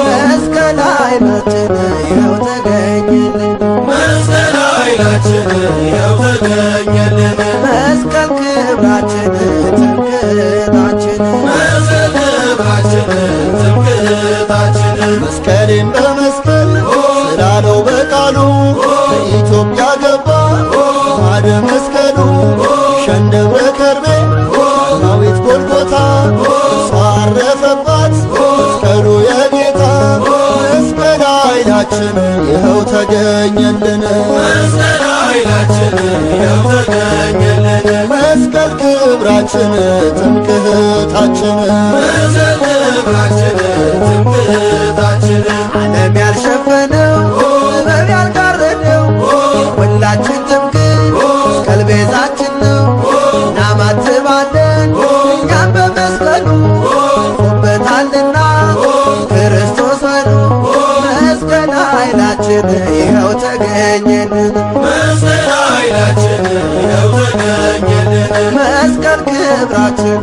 መስቀል ኃይላችን ይኸው ተገኘልን
መስቀል ኃይላችን ይኸው ተገኘልን
መስቀል ክብራችን ትምክህታችን
መስቀል ክብራችን ትምክህታችን
መስቀሌን በመስቀል ስላለው በቃሉ በኢትዮጵያ ገባ ማደ መስቀሉ ሸንደብረ ከርቤ ዳዊት ጎልጎታ እርሷ አረፈባት መስቀሉ የጌታ መስቀል ኃይላችን ይኸው ተገኘልን
መስቀል ኃይላችን ይኸው ተገኘልን
መስቀል ክብራችን ትምክህታችን
መስቀል ክብራችን ትምክህታችን
ዓለም ያልሸፈነው ጥበብ ያልጋረደው ሁላችን ትምክህት መስቀል ቤዛችን ነው እናማትባለን እኛም በመስቀሉ ክብራችን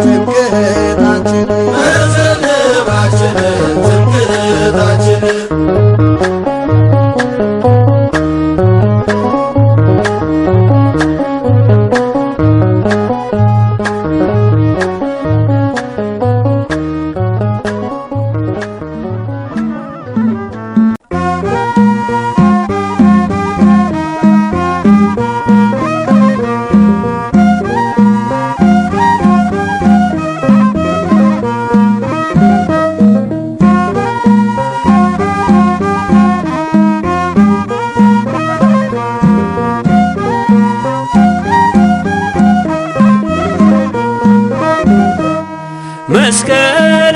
ትምክህታችን
መዘንባችን ትምክህታችን
መስቀል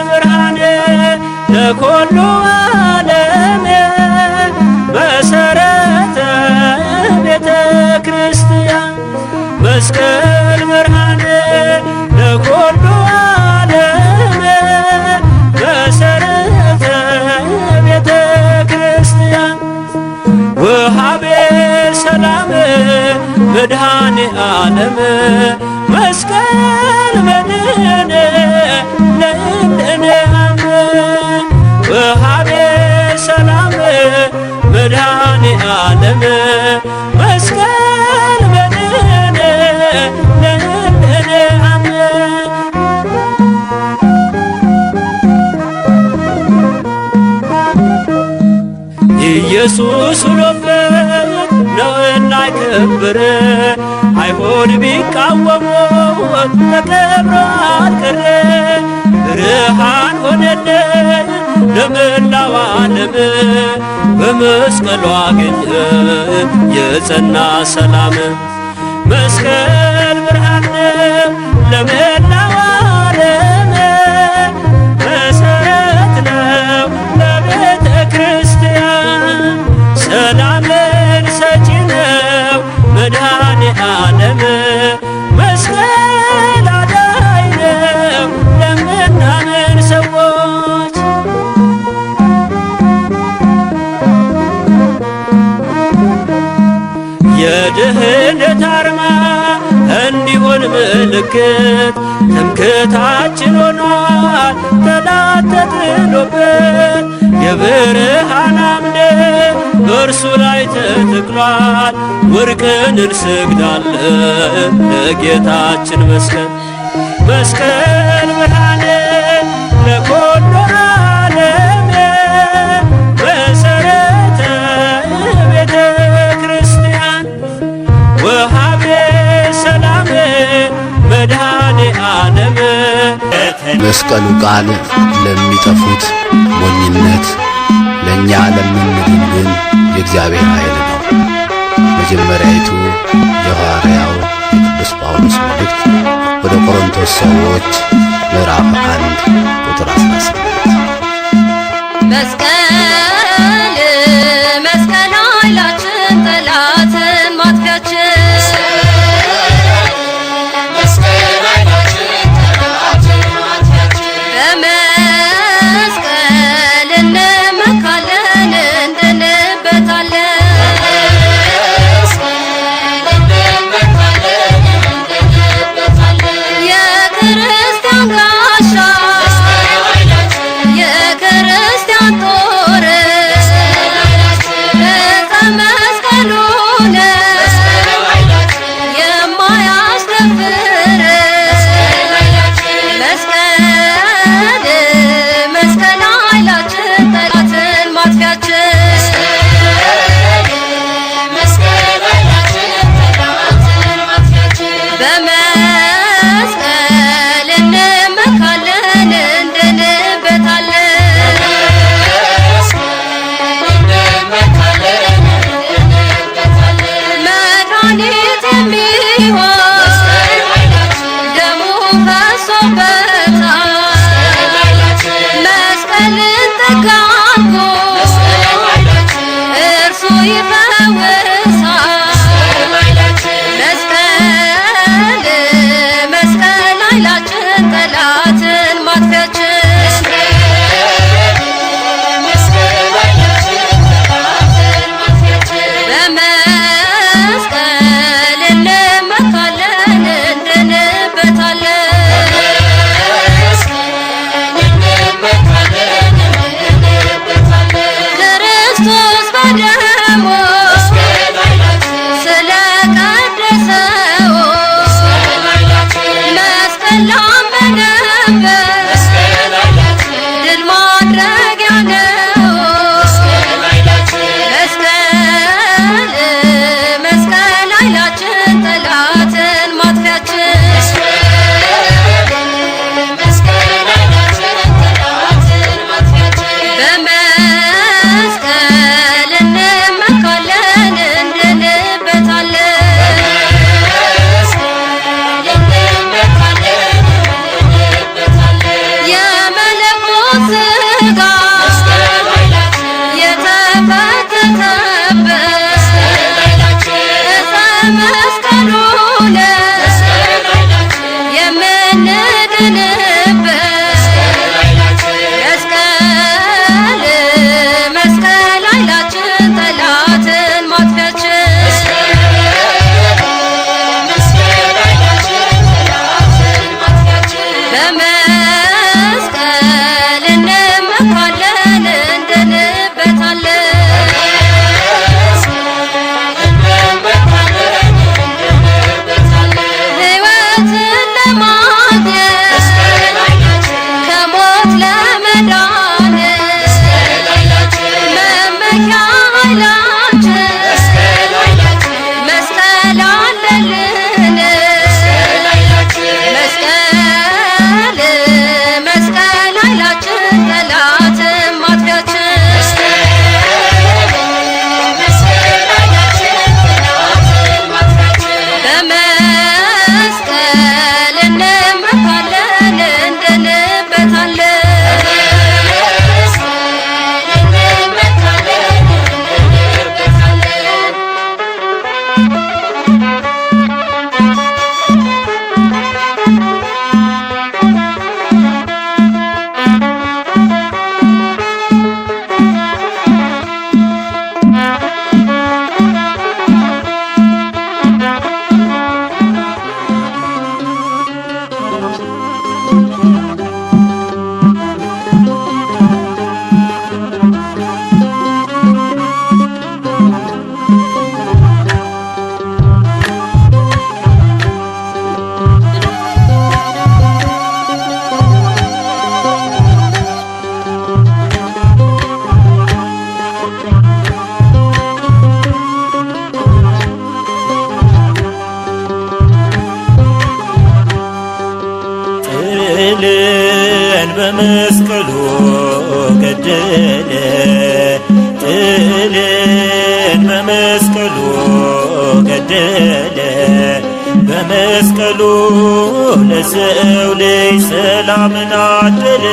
ብርሃነ ለኩሉ ዓለም መሰረተ ቤተ ክርስቲያን መስቀል ብርሃነ ለኩሉ ዓለም መሰረተ ቤተ ክርስቲያን ወሃቤ ሰላም መድኃኔ ዓለም መስቀል መድኃኔ ወሃቤ ሰላም መድኃኔ ዓለም መስቀል መድኃኔ ለእንደኔ አምን ኢየሱስ ውሎበት ነውና የከበረ አይሁድ ቢቃወሙት ተከብሮ አልቀረ ብርሃን ሆነልን ለመላው ዓለም በመስቀሉ አገኘ የጸና ሰላም መስቀል ብርሃን ለመላው ዓለም መሰረት ነው ለቤተ ክርስቲያን ሰላምን ሰጪ ነው መድኃኔ ዓለም መስቀል አዳኝ ነው ለምናምን ሰዎች የድህነት አርማ እንዲሆን ምልክት ትምክህታችን ሆኗል ጠላት ተጥሎበት የብርሃን አምድ በእርሱ ላይ ተተክሏል ወርቅን እንሰግዳለን ለጌታችን መስቀል መስቀል ብርሃነ ለኩሉ ዓለም መሰረተ ቤተ ክርስቲያን ወሃቤ ሰላም መድኃኔ ዓለም
መስቀሉ ቃል ለሚጠፉት ሞኝነት ለእኛ ለምንድን ግን የእግዚአብሔር ኃይል ነው። መጀመሪያይቱ የሐዋርያው የቅዱስ ጳውሎስ መልእክት ወደ ቆሮንቶስ ሰዎች ምዕራፍ 1 ቁጥር 18
መስቀል መስቀል ኃይላችን ጠላትን ማጥፊያችን በመስቀል እንመካለን እንድንበታለን የክርስቲያን ጋሻ የክርስቲያን ጦር ዕፀ መስቀሉ ነው የማያስደፍር መስቀል መስቀል ኃይላችን ጠላትን ማጥፊያችን በመስቀል እንመካለን እንድንበታለን መድኃኒት የሚሆን ደሙ ፈሶበታል መስቀልን ተጋርጎ እርሱ ይፈውሳል መስቀል መስቀል ኃይላችን ጠላትን ማጥፊያችን በመስቀል እንመካለን እንድንበታለን
ጥልን በመስቀሉ ገደለ ጥልን በመስቀሉ ገደለ በመስቀሉ ለሰው ልጅ ሰላምን አደለ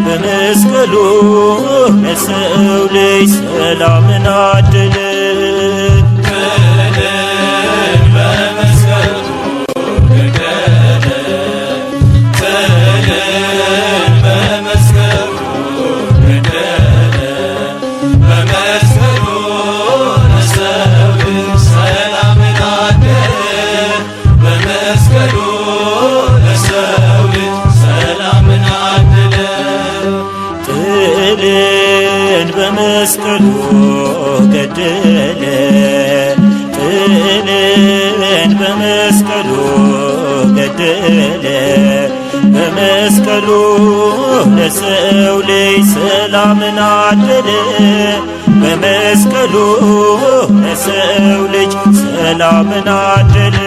በመስቀሉ ለሰው ልጅ ሰላምን አደለ ጥልን በመስቀሉ ገደለ ጥልን በመስቀሉ ገደለ በመስቀሉ ለሰው ልጅ ሰላምን አደለ በመስቀሉ ለሰው ልጅ ሰላምን አደለ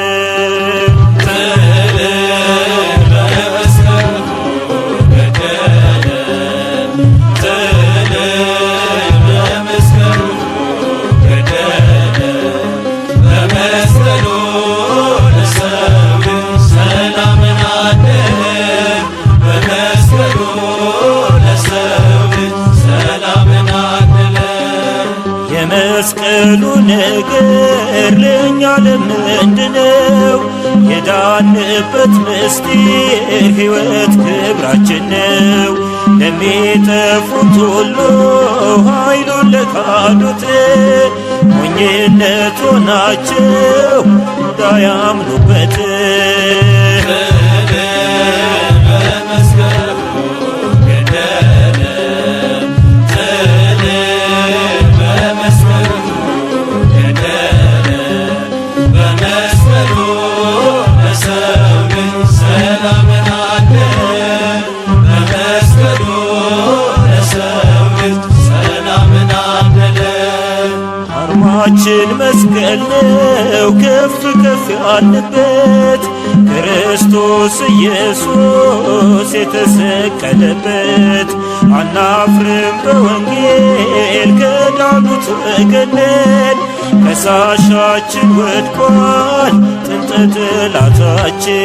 የመስቀሉ ነገር ለእኛ ለምንድነው? የዳንበት ምስጢር ሕይወት ክብራችን ነው። ለሚጠፉት ሁሉ ኃይሉን ለካዱት ሞኝነት ሆናቸው እንዳያምኑበት አርማችን መስቀል ነው ከፍ ከፍ ያልንበት ክርስቶስ ኢየሱስ የተሰቀለበት አናፍርም በወንጌል ከዳኑት ወገነን ከሳሻችን ወድቋል ጥንተ ጠላታችን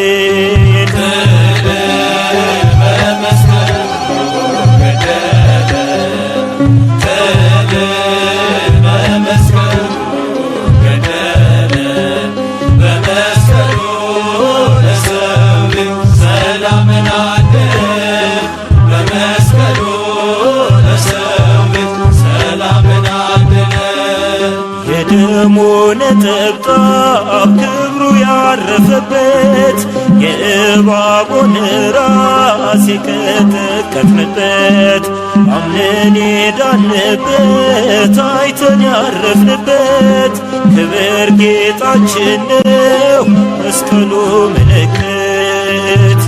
የደሙ ነጠብጣብ ክብሩ ያረፈበት የእባቡን ራስ የቀጠቀጥንበት አምነን የዳንበት አይተን ያረፍንበት ክብር ጌጣችን ነው መስቀሉ ምልክት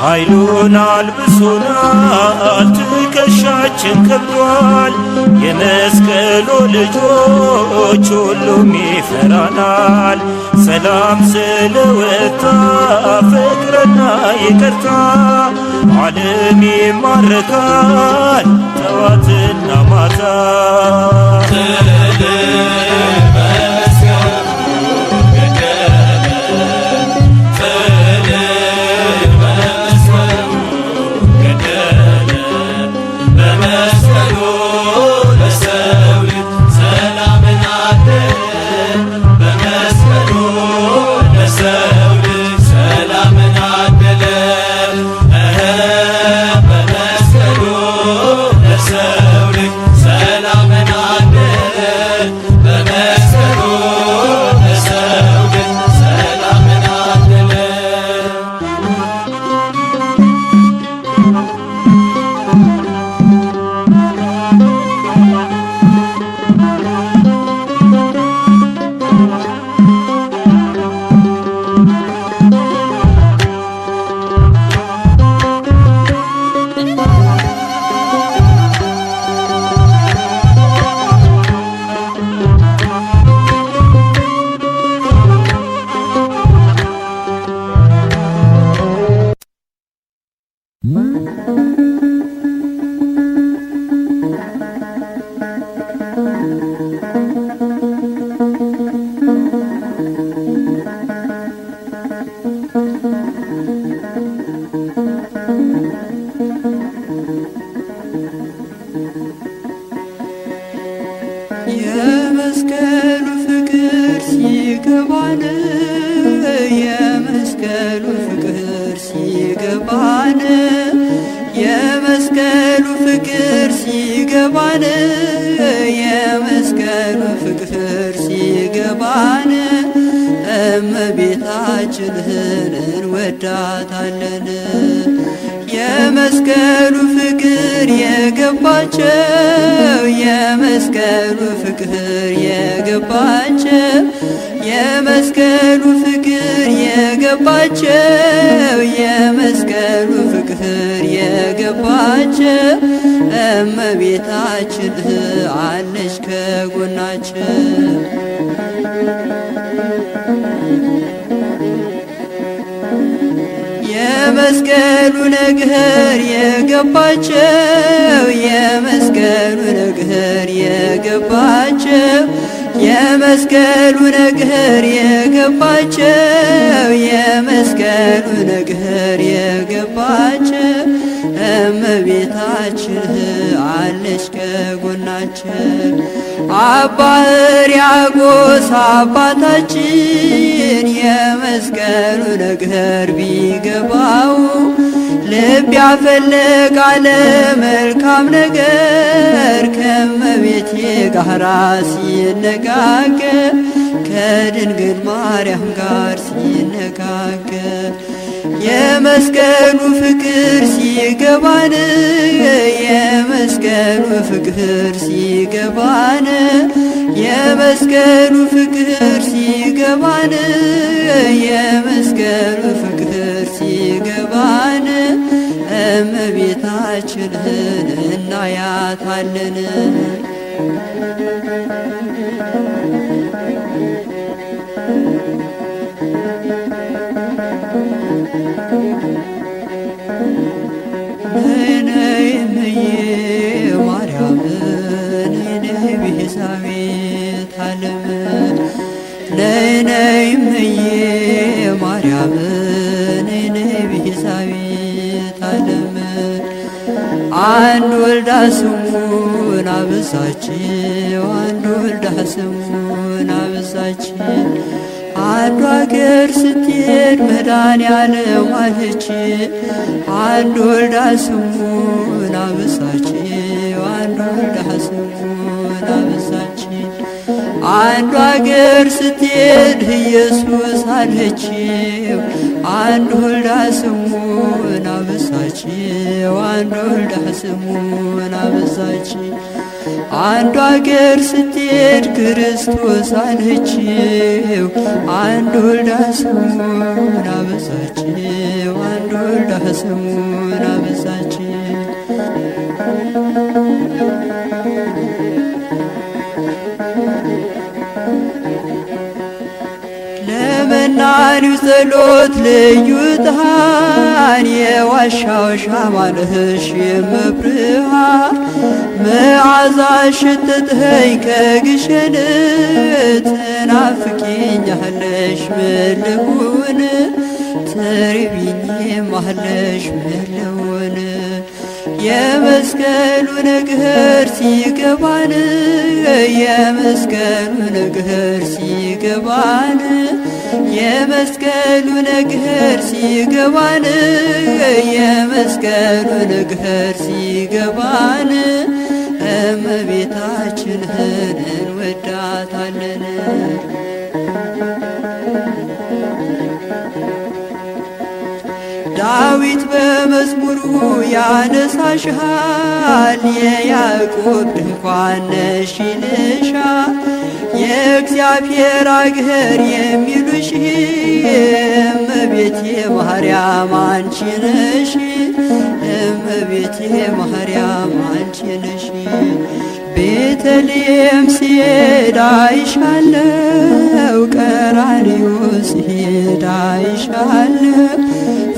ኃይሉን አልብሶናል ትከሻችን ከብዷል የመስቀሉ ልጆች ሁሉም ይፈራናል ሰላም ስለወጣ ፍቅርና ይቅርታ ዓለም ይማረካል ጠዋትና ማታ
የመስቀሉ ፍቅር ሲገባን የመስቀሉ ፍቅር ሲገባን የመስቀሉ ፍቅር ሲገባን የመስቀሉ ፍቅር ሲገባን እመቤታችንን እንወዳታለን። የመስቀሉ ፍቅር የገባቸው የመስቀሉ ፍቅር የገባቸው የመስቀሉ ፍቅር የገባቸው የመስቀሉ ፍቅር የገባቸው እመቤታችን አለች ከጎናችን። የመስቀሉ ነገር የገባቸው የመስቀሉ ነገር የገባቸው የመስቀሉ ነገር የገባቸው የመስቀሉ ነገር የገባቸው እመቤታችን አለች ከጎናችን። አባ ሕርያቆስ አባታችን የመስቀሉ ነገር ቢገባው ልብ ያፈለቃለ መልካም ነገር ከእመቤቴ ጋራ ሲነጋገር ከድንግል ማርያም ጋር ሲነጋገር የመስቀሉ ፍቅር ሲገባን የመስቀሉ ፍቅር ሲገባን የመስቀሉ ፍቅር ሲገባን የመስቀሉ ፍቅር ሲገባን እመቤታችንን እናያታለን። ነይ እምዬ ማርያም ነይ ቤዛዊተ ዓለም ነይ እምዬ ማርያም ነይ ቤዛዊተ ዓለም አንድ ወልዳ ስሙን አበዛችው አንድ ወልዳ ስሙን አበዛችው አንዱ አገር ስትሄድ መድኃኔዓለም አለች አንድ ወልዳ ስሙን አበዛችው አንድ ወልዳ ስሙን አበዛችው አንዱ አገር ስትሄድ ኢየሱስ አለችው አንድ ወልዳ ስሙን አበዛችው አንድ ወልዳ ስሙን አበዛችው አንዱ አገር ስትሄድ ክርስቶስ አለችው አንድ ወልዳ ስሙን አበዛችው አንድ ወልዳ ስሙን አበዛችው ለመናኒው ጸሎት ልዩ ዕጣን የዋሻው ሻማ ነሽ የመብርሃን መዓዛሽ ሽትተኝ ከግሸን ትናፍቂኛለሽ ምን ልሁን ትርቢኝማለሽ ምን ልሁን የመስቀሉ ነገር ሲገባን የመስቀሉ ነገር ሲገባን የመስቀሉ ነገር ሲገባን የመስቀሉ ነገር ሲገባን እመቤታችንን እንወዳታለን። ዳዊት በመዝሙሩ ያነሳሻል የያዕቆብ ድንኳን ነሽ ይልሻል የእግዚአብሔር አገር የሚሉሽ እመቤቴ ማርያም አንቺ ነሽ እመቤቴ ማርያም አንቺ ነሽ ቤተልሔም ሲሄድ አይሻለው ቀራንዮ ሲሄድ አይሻለው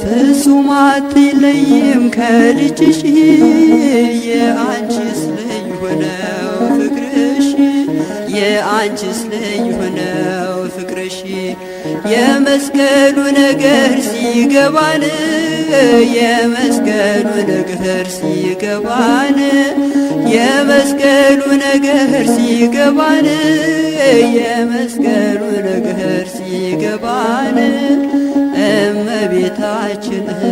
ፍጹም አትለይም ከልጅሽ የአንቺስ ልዩ ነው ፍቅርሽ የአንቺስ ልዩ ነው ፍቅርሽ የመስቀሉ ነገር ሲገባን የመስቀሉ ነገር ሲገባን የመስቀሉ ነገር ሲገባን የመስቀሉ ነገር ሲገባን እመቤታችንን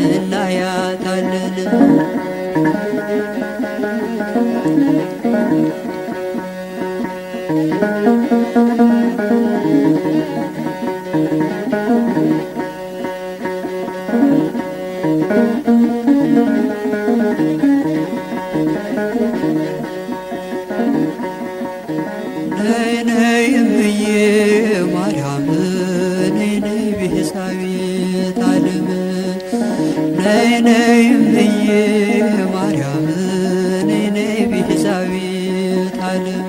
እናያታለን። ነይ ነይ እምዬ ማርያም ነይ ነይ ቤዛዊተ ዓለም ነይ ነይ እምዬ ማርያም ነይ ነይ ቤዛዊተ ዓለም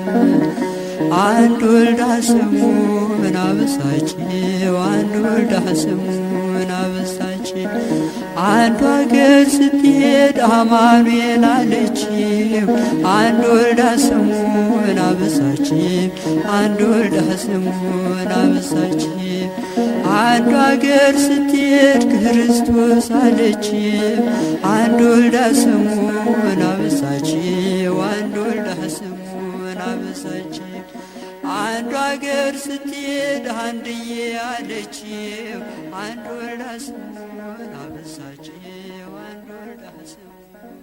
አንድ ወልዳ ስሙን አበሳችው አንድ ወልዳ ስሙን አበሳችው አንዱ አገር ስትሄድ አማኑኤል አለችው አንድ ወልዳ ስሙን አበሳችው አንድ ወልዳ ስሙን አበሳችው አንዱ አገር ስትሄድ ክርስቶስ አለችው አንድ ወልዳ ስሙን አበሳችው አንድ ወልዳ ስሙን አበሳችው አንዱ አገር ስትሄድ አንድዬ አለችው አንድ ወልዳ ስሙን አበሳችው አንድ ወልዳ ስሙን